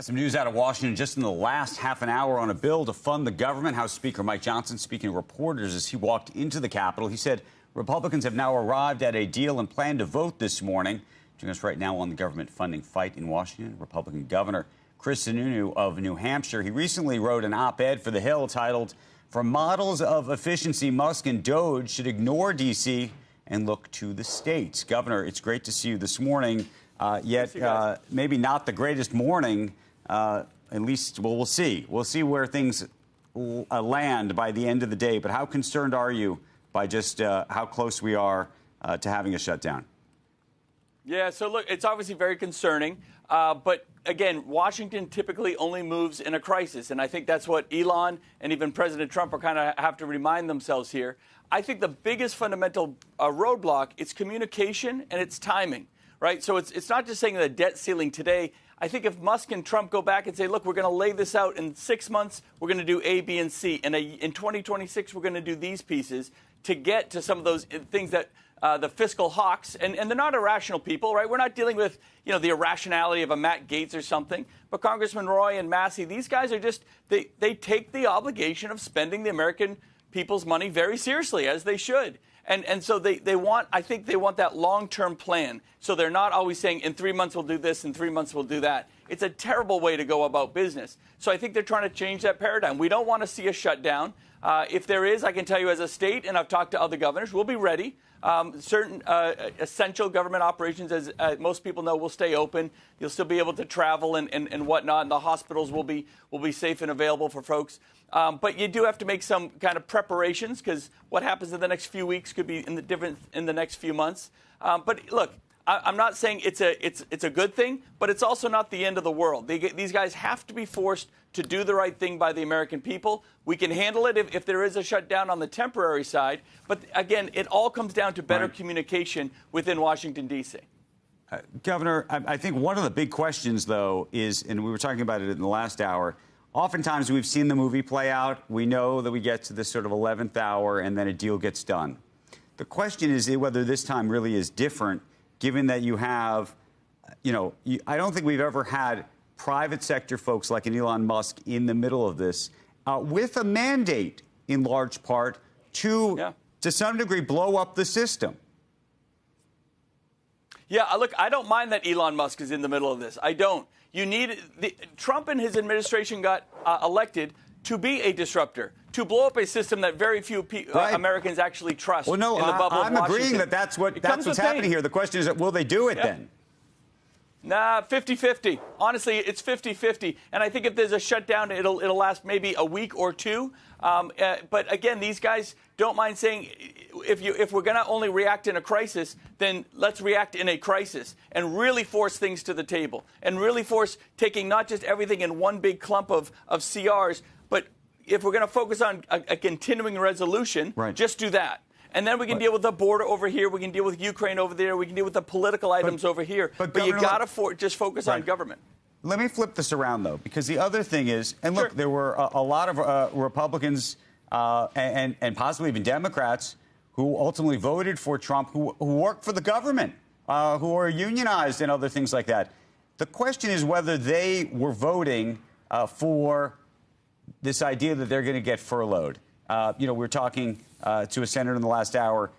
Got some news out of Washington just in the last half an hour on a bill to fund the government. House Speaker Mike Johnson speaking to reporters as he walked into the Capitol. He said Republicans have now arrived at a deal and plan to vote this morning. Joining us right now on the government funding fight in Washington, Republican Governor Chris Sununu of New Hampshire. He recently wrote an op-ed for The Hill titled, "For models of efficiency, Musk and Doge should ignore D.C. and look to the states." Governor, it's great to see you this morning. Yet maybe not the greatest morning. At least, well, we'll see. We'll see where things land by the end of the day. But how concerned are you by just how close we are to having a shutdown? Yeah, so look, it's obviously very concerning. But again, Washington typically only moves in a crisis. And I think that's what Elon and even President Trump are kind of have to remind themselves here. I think the biggest fundamental roadblock is communication and it's timing. Right. So it's not just saying the debt ceiling today. I think if Musk and Trump go back and say, look, we're going to lay this out in 6 months, we're going to do A, B, and C. And in 2026, we're going to do these pieces to get to some of those things that the fiscal hawks, and they're not irrational people, right? We're not dealing with, the irrationality of a Matt Gaetz or something. But Congressman Roy and Massey, these guys are just, they take the obligation of spending the American people's money very seriously, as they should. And so they want, I think they want that long-term plan. So they're not always saying in 3 months we'll do this, in 3 months we'll do that. It's a terrible way to go about business. So I think they're trying to change that paradigm. We don't want to see a shutdown. If there is, I can tell you as a state, and I've talked to other governors, we'll be ready. Certain essential government operations, as most people know, will stay open. You'll still be able to travel and whatnot, and the hospitals will be safe and available for folks. But you do have to make some kind of preparations because what happens in the next few weeks could be different in the next few months. But look, I'm not saying it's a good thing, but it's also not the end of the world. These guys have to be forced to do the right thing by the American people. We can handle it if there is a shutdown on the temporary side. But again, it all comes down to better communication within Washington, D.C. Governor, I think one of the big questions, though, is, and we were talking about it in the last hour, oftentimes we've seen the movie play out. We know that we get to this sort of 11th hour and then a deal gets done. The question is whether this time really is different, given that you have, I don't think we've ever had private sector folks like an Elon Musk in the middle of this with a mandate, in large part, to some degree, blow up the system. Yeah, look, I don't mind that Elon Musk is in the middle of this. I don't. Trump and his administration got elected to be a disruptor, to blow up a system that very few Americans actually trust. Well, no, in the bubble I'm of Washington. agreeing that that's what's happening here. The question is, will they do it then? Nah, 50-50. Honestly, it's 50-50. And I think if there's a shutdown, it'll last maybe a week or two. But again, these guys don't mind saying, if we're going to only react in a crisis, then let's react in a crisis and really force things to the table and really force taking not just everything in one big clump of CRs, but if we're going to focus on a continuing resolution, just do that. And then we can deal with the border over here. We can deal with Ukraine over there. We can deal with the political items over here. But you got to just focus on government. Let me flip this around, though, because the other thing is, and look, there were a lot of Republicans and possibly even Democrats who ultimately voted for Trump, who work for the government, who are unionized and other things like that. The question is whether they were voting for this idea that they're going to get furloughed. We were talking to a senator in the last hour,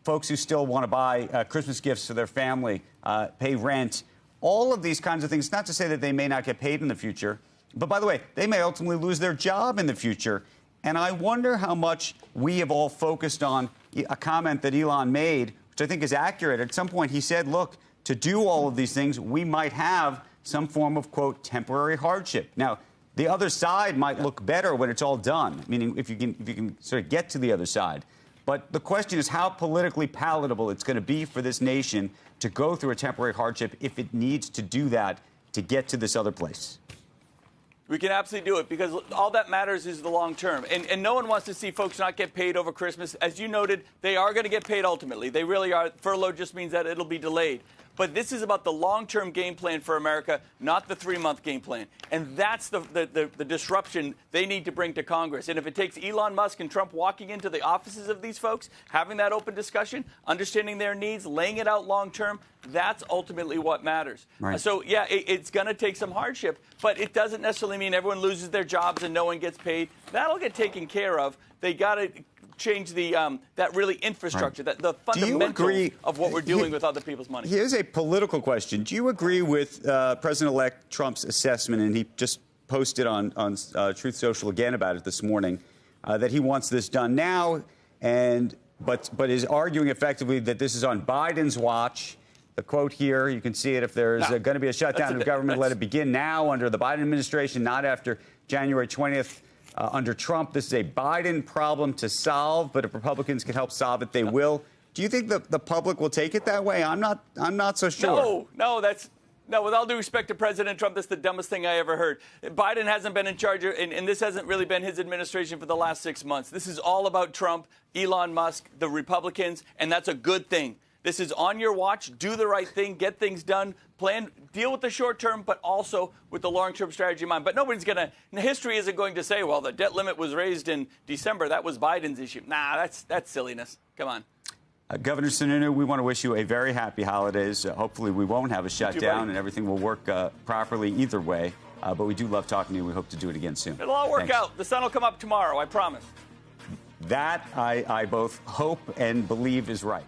folks who still want to buy Christmas gifts to their family, pay rent, all of these kinds of things. Not to say that they may not get paid in the future, but by the way, they may ultimately lose their job in the future. And I wonder how much we have all focused on a comment that Elon made, which I think is accurate. At some point, he said, look, to do all of these things, we might have some form of, quote, temporary hardship. Now, the other side might look better when it's all done, meaning if you can sort of get to the other side. But the question is how politically palatable it's going to be for this nation to go through a temporary hardship if it needs to do that to get to this other place. We can absolutely do it because all that matters is the long term. And no one wants to see folks not get paid over Christmas. As you noted, they are going to get paid ultimately. They really are. Furlough just means that it'll be delayed. But this is about the long-term game plan for America, not the 3-month game plan. And that's the disruption they need to bring to Congress. And if it takes Elon Musk and Trump walking into the offices of these folks, having that open discussion, understanding their needs, laying it out long-term, that's ultimately what matters. Right. So, yeah, it's going to take some hardship, but it doesn't necessarily mean everyone loses their jobs and no one gets paid. That'll get taken care of. They got to change the that really infrastructure, right. the fundamentals of what we're doing with other people's money. Here's a political question. Do you agree with President-elect Trump's assessment, and he just posted on Truth Social again about it this morning, that he wants this done now, but is arguing effectively that this is on Biden's watch? The quote here, you can see it, if there's going to be a shutdown of government, let it begin now under the Biden administration, not after January 20th. Under Trump, this is a Biden problem to solve, but if Republicans can help solve it, they will. Do you think the public will take it that way? I'm not so sure. No, with all due respect to President Trump, that's the dumbest thing I ever heard. Biden hasn't been in charge, and this hasn't really been his administration for the last 6 months. This is all about Trump, Elon Musk, the Republicans, and that's a good thing. This is on your watch. Do the right thing. Get things done. Deal with the short term, but also with the long-term strategy in mind. But nobody's going to, history isn't going to say, well, the debt limit was raised in December. That was Biden's issue. Nah, that's silliness. Come on. Governor Sununu, we want to wish you a very happy holidays. Hopefully we won't have a shutdown and everything will work properly either way. But we do love talking to you. We hope to do it again soon. It'll all work out. The sun will come up tomorrow, I promise. That I both hope and believe is right.